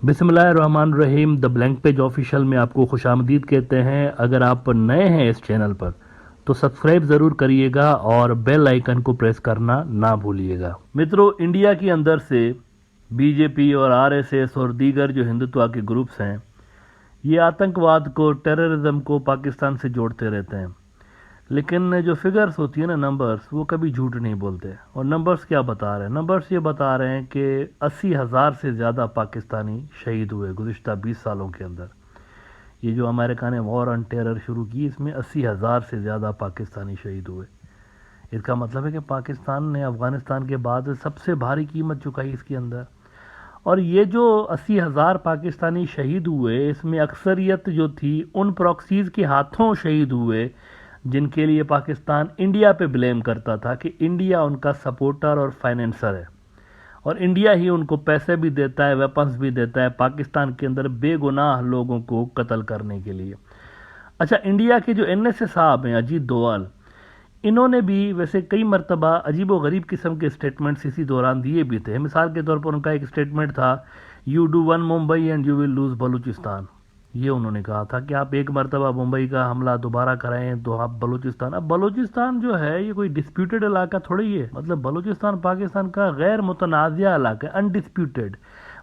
بسم اللہ الرحمن الرحیم دا بلینک پیج آفیشیل میں آپ کو خوش آمدید کہتے ہیں۔ اگر آپ نئے ہیں اس چینل پر تو سبسکرائب ضرور کریے گا اور بیل آئیکن کو پریس کرنا نہ بھولیے گا۔ مترو، انڈیا کے اندر سے بی جے پی اور آر ایس ایس اور دیگر جو ہندوتوا کے گروپس ہیں، یہ آتنکواد کو، ٹیررزم کو پاکستان سے جوڑتے رہتے ہیں، لیکن جو فگرز ہوتی ہیں نا، نمبرز، وہ کبھی جھوٹ نہیں بولتے۔ اور نمبرز کیا بتا رہے ہیں؟ نمبرز یہ بتا رہے ہیں کہ 80,000 سے زیادہ پاکستانی شہید ہوئے گزشتہ 20 سالوں کے اندر۔ یہ جو امریکہ نے وار آن ٹیرر شروع کی، اس میں 80,000 سے زیادہ پاکستانی شہید ہوئے۔ اس کا مطلب ہے کہ پاکستان نے افغانستان کے بعد سب سے بھاری قیمت چکائی اس کے اندر۔ اور یہ جو 80,000 پاکستانی شہید ہوئے، اس میں اکثریت جو تھی ان پراکسیز کے ہاتھوں شہید ہوئے جن کے لیے پاکستان انڈیا پہ بلیم کرتا تھا کہ انڈیا ان کا سپورٹر اور فائنینسر ہے، اور انڈیا ہی ان کو پیسے بھی دیتا ہے، ویپنز بھی دیتا ہے پاکستان کے اندر بے گناہ لوگوں کو قتل کرنے کے لیے۔ اچھا، انڈیا کے جو این ایس اے صاحب ہیں، اجیت دوال، انہوں نے بھی ویسے کئی مرتبہ عجیب و غریب قسم کے سٹیٹمنٹس اسی دوران دیے بھی تھے۔ مثال کے طور پر ان کا ایک سٹیٹمنٹ تھا، you do one Mumbai and you will lose Balochistan. یہ انہوں نے کہا تھا کہ آپ ایک مرتبہ ممبئی کا حملہ دوبارہ کرائیں تو آپ بلوچستان، اب بلوچستان جو ہے یہ کوئی ڈسپیوٹڈ علاقہ تھوڑی ہے، مطلب بلوچستان پاکستان کا غیر متنازع علاقہ ہے، انڈسپیوٹڈ،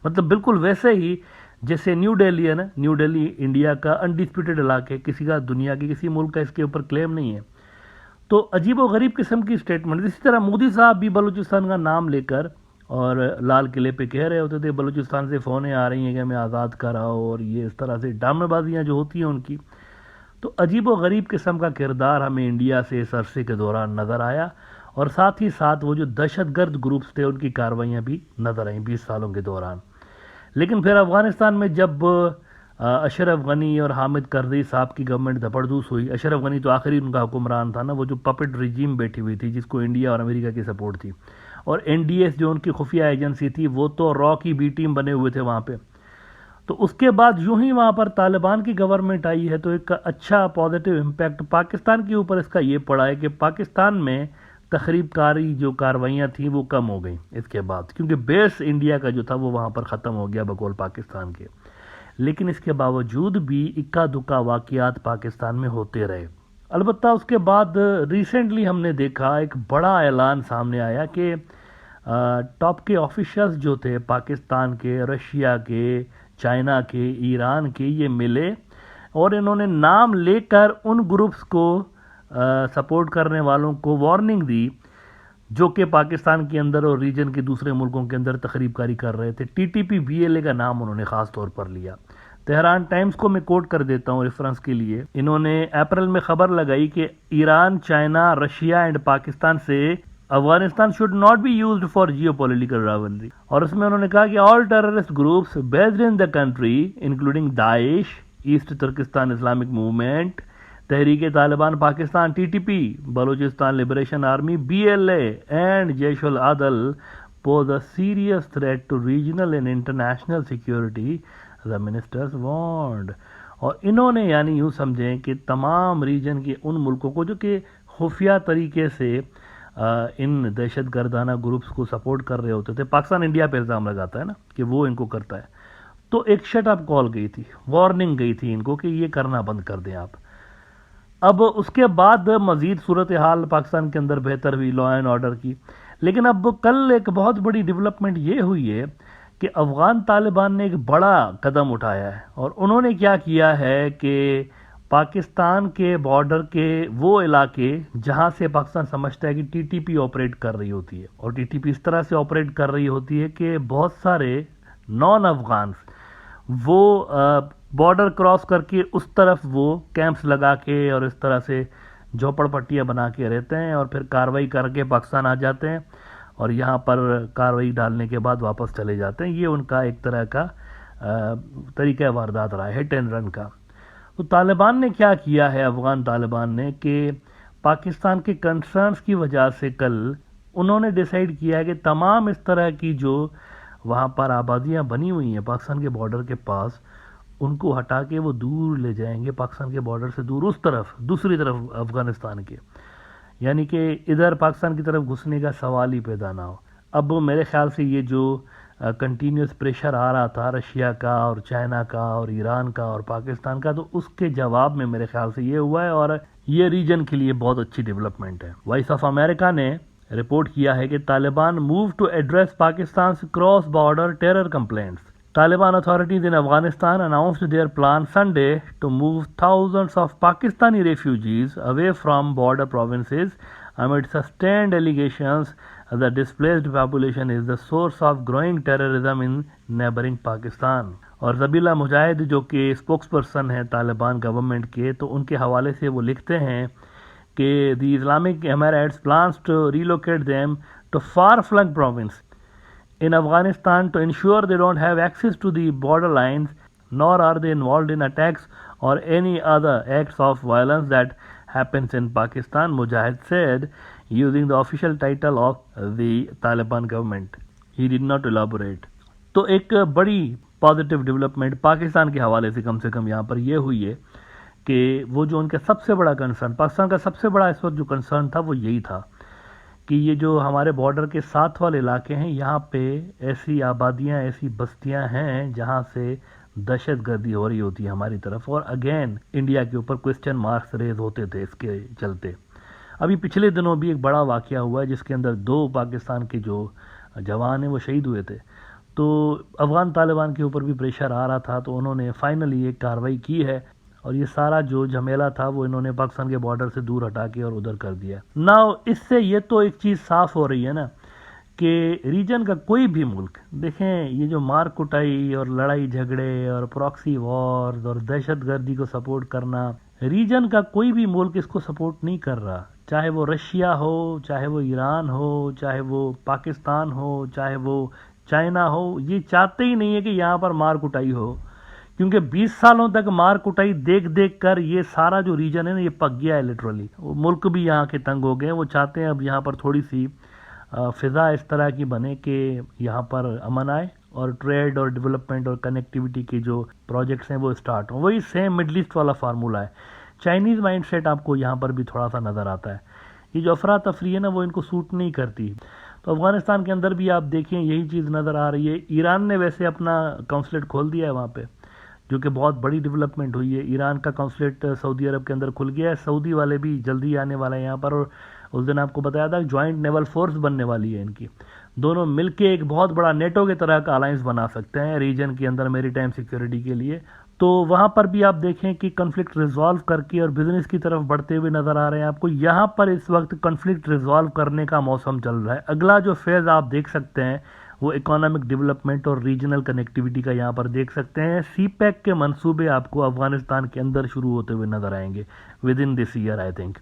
مطلب بالکل ویسے ہی جیسے نیو ڈیلی ہے نا، نیو ڈیلی انڈیا کا انڈسپیوٹڈ علاقہ ہے، کسی کا، دنیا کے کسی ملک کا اس کے اوپر کلیم نہیں ہے۔ تو عجیب و غریب قسم کی سٹیٹمنٹ۔ اسی طرح مودی صاحب بھی بلوچستان کا نام لے کر اور لال قلعے پہ کہہ رہے ہوتے تھے بلوچستان سے فونیں آ رہی ہیں کہ ہمیں آزاد کراؤ، اور یہ اس طرح سے ڈرامے بازیاں جو ہوتی ہیں ان کی۔ تو عجیب و غریب قسم کا کردار ہمیں انڈیا سے اس عرصے کے دوران نظر آیا، اور ساتھ ہی ساتھ وہ جو دہشت گرد گروپس تھے ان کی کارروائیاں بھی نظر آئیں 20 سالوں کے دوران۔ لیکن پھر افغانستان میں جب اشرف غنی اور حامد کرزئی صاحب کی گورنمنٹ دھپڑدوس ہوئی، اشرف غنی تو آخری ان کا حکمران تھا نا، وہ جو پپٹ رجیم بیٹھی ہوئی تھی جس کو انڈیا اور امریکہ کی سپورٹ تھی، اور این ڈی ایس جو ان کی خفیہ ایجنسی تھی وہ تو را کی بی ٹیم بنے ہوئے تھے وہاں پہ۔ تو اس کے بعد یوں ہی وہاں پر طالبان کی گورنمنٹ آئی ہے، تو ایک اچھا پازیٹیو امپیکٹ پاکستان کے اوپر اس کا یہ پڑا ہے کہ پاکستان میں تخریب کاری جو کارروائیاں تھیں وہ کم ہو گئیں اس کے بعد، کیونکہ بیس انڈیا کا جو تھا وہ وہاں پر ختم ہو گیا بقول پاکستان کے۔ لیکن اس کے باوجود بھی اکا دکا واقعات پاکستان میں ہوتے رہے۔ البتہ اس کے بعد ریسنٹلی ہم نے دیکھا ایک بڑا اعلان سامنے آیا کہ ٹاپ کے آفیشلز جو تھے پاکستان کے، رشیا کے، چائنا کے، ایران کے، یہ ملے اور انہوں نے نام لے کر ان گروپس کو سپورٹ کرنے والوں کو وارننگ دی جو کہ پاکستان کے اندر اور ریجن کے دوسرے ملکوں کے اندر تخریب کاری کر رہے تھے۔ T T P be L اے کا نام انہوں نے خاص طور پر لیا۔ تہران ٹائمز کو میں کوٹ کر دیتا ہوں ریفرنس کے لیے، انہوں نے اپریل میں خبر لگائی کہ Iran, China, Russia and Pakistan سے Afghanistan should not be used for geopolitical rivalry، اور اس میں انہوں نے کہا کہ all terrorist groups based in the country including Daesh, East Turkestan Islamic movement, Tehreek Taliban Pakistan T T P, Balochistan liberation army B L A and جیش العدل pose a serious threat to regional and international security, the ministers warned۔ اور انہوں نے یعنی یوں سمجھیں کہ تمام ریجن کے ان ملکوں کو جو کہ خفیہ طریقے سے ان دہشت گردانہ گروپس کو سپورٹ کر رہے ہوتے تھے، پاکستان انڈیا پہ الزام لگاتا ہے نا کہ وہ ان کو کرتا ہے، تو ایک شٹ اپ کال گئی تھی، وارننگ گئی تھی ان کو کہ یہ کرنا بند کر دیں آپ۔ اب اس کے بعد مزید صورتحال پاکستان کے اندر بہتر ہوئی لا اینڈ آرڈر کی، لیکن اب کل ایک بہت بڑی ڈیولپمنٹ یہ ہوئی ہے کہ افغان طالبان نے ایک بڑا قدم اٹھایا ہے، اور انہوں نے کیا کیا ہے کہ پاکستان کے بارڈر کے وہ علاقے جہاں سے پاکستان سمجھتا ہے کہ ٹی ٹی پی آپریٹ کر رہی ہوتی ہے، اور ٹی ٹی پی اس طرح سے آپریٹ کر رہی ہوتی ہے کہ بہت سارے نان افغانس وہ بارڈر کراس کر کے اس طرف وہ کیمپس لگا کے اور اس طرح سے جھوپڑ پٹیاں بنا کے رہتے ہیں، اور پھر کارروائی کر کے پاکستان آ جاتے ہیں اور یہاں پر کارروائی ڈالنے کے بعد واپس چلے جاتے ہیں۔ یہ ان کا ایک طرح کا طریقہ واردات رہا ہے، ہٹ اینڈ رن کا۔ تو طالبان نے کیا کیا ہے، افغان طالبان نے، کہ پاکستان کے کنسرنز کی وجہ سے کل انہوں نے ڈیسائیڈ کیا ہے کہ تمام اس طرح کی جو وہاں پر آبادیاں بنی ہوئی ہیں پاکستان کے بارڈر کے پاس، ان کو ہٹا کے وہ دور لے جائیں گے، پاکستان کے بارڈر سے دور، اس طرف، دوسری طرف افغانستان کے، یعنی کہ ادھر پاکستان کی طرف گھسنے کا سوال ہی پیدا نہ ہو۔ اب میرے خیال سے یہ جو کنٹینیوس پریشر آ رہا تھا رشیا کا اور چائنا کا اور ایران کا اور پاکستان کا، تو اس کے جواب میں میرے خیال سے یہ ہوا ہے، اور یہ ریجن کے لیے بہت اچھی ڈیولپمنٹ ہے۔ وائس آف امریکہ نے رپورٹ کیا ہے کہ Taliban move to address Pakistan's cross border terror complaints. Taliban authorities in Afghanistan announced their plan Sunday to move thousands of Pakistani refugees away from border provinces amid sustained allegations that the displaced population is the source of growing terrorism in neighboring Pakistan۔ اور زبیلا مجاہد جو کہ spokes person ہیں Taliban government کے، تو ان کے حوالے سے وہ لکھتے ہیں کہ the Islamic Emirates plans to relocate them to far-flung province in Afghanistan to ensure they don't have access to the border lines, nor are they involved in attacks or any other acts of violence that happens in Pakistan, Mujahid said, using the official title of the Taliban government. He did not elaborate. تو ایک بڑی positive development Pakistan کے حوالے سے کم یہاں پر یہ ہوئی ہے کہ وہ جو ان کا سب سے بڑا کنسرن، پاکستان کا سب سے بڑا اس وقت جو کنسرن تھا وہ یہی تھا کہ یہ جو ہمارے بارڈر کے ساتھ والے علاقے ہیں، یہاں پہ ایسی آبادیاں، ایسی بستیاں ہیں جہاں سے دہشت گردی ہو رہی ہوتی ہے ہماری طرف، اور اگین انڈیا کے اوپر کوسچن مارکس ریز ہوتے تھے اس کے چلتے۔ ابھی پچھلے دنوں بھی ایک بڑا واقعہ ہوا ہے جس کے اندر 2 پاکستان کے جو جوان ہیں وہ شہید ہوئے تھے، تو افغان طالبان کے اوپر بھی پریشر آ رہا تھا، تو انہوں نے فائنلی ایک کارروائی کی ہے، اور یہ سارا جو جھمیلا تھا وہ انہوں نے پاکستان کے بارڈر سے دور ہٹا کے اور ادھر کر دیا۔ اس سے یہ تو ایک چیز صاف ہو رہی ہے نا کہ ریجن کا کوئی بھی ملک، دیکھیں یہ جو مار کٹائی اور لڑائی جھگڑے اور پراکسی وارز اور دہشت گردی کو سپورٹ کرنا، ریجن کا کوئی بھی ملک اس کو سپورٹ نہیں کر رہا، چاہے وہ رشیا ہو، چاہے وہ ایران ہو، چاہے وہ پاکستان ہو، چاہے وہ چائنا ہو، یہ چاہتے ہی نہیں ہے کہ یہاں پر مار کٹائی ہو، کیونکہ 20 سالوں تک مار کٹائی دیکھ کر یہ سارا جو ریجن ہے نا یہ پک گیا ہے لٹرلی۔ ملک بھی یہاں کے تنگ ہو گئے، وہ چاہتے ہیں اب یہاں پر تھوڑی سی فضا اس طرح کی بنے کہ یہاں پر امن آئے اور ٹریڈ اور ڈیولپمنٹ اور کنیکٹیوٹی کے جو پروجیکٹس ہیں وہ اسٹارٹ ہوں۔ وہی سیم مڈل ایسٹ والا فارمولہ ہے، چائنیز مائنڈ سیٹ آپ کو یہاں پر بھی تھوڑا سا نظر آتا ہے، یہ جو افراتفری ہے نا وہ ان کو سوٹ نہیں کرتی۔ تو افغانستان کے اندر بھی آپ دیکھیں یہی چیز نظر آ رہی ہے۔ ایران نے ویسے اپنا کونسلیٹ کھول دیا ہے وہاں پہ، جو کہ بہت بڑی ڈیولپمنٹ ہوئی ہے۔ ایران کا کونسلیٹ سعودی عرب کے اندر کھل گیا ہے، سعودی والے بھی جلدی آنے والے ہیں یہاں پر، اور اس دن آپ کو بتایا تھا جوائنٹ نیول فورس بننے والی ہے ان کی، دونوں مل کے ایک بہت بڑا نیٹو کی طرح کا الائنس بنا سکتے ہیں ریجن کے اندر میری ٹائم سیکیورٹی کے لیے۔ تو وہاں پر بھی آپ دیکھیں کہ کنفلکٹ ریزالو کر کے اور بزنس کی طرف بڑھتے ہوئے نظر آ رہے ہیں آپ کو۔ یہاں پر اس وقت کنفلکٹ ریزالو کرنے کا موسم چل رہا ہے۔ اگلا جو فیز آپ دیکھ سکتے ہیں وہ اکانومک ڈیولپمنٹ اور ریجنل کنیکٹیوٹی کا یہاں پر دیکھ سکتے ہیں۔ سی پیک کے منصوبے آپ کو افغانستان کے اندر شروع ہوتے ہوئے نظر آئیں گے with in this year I think.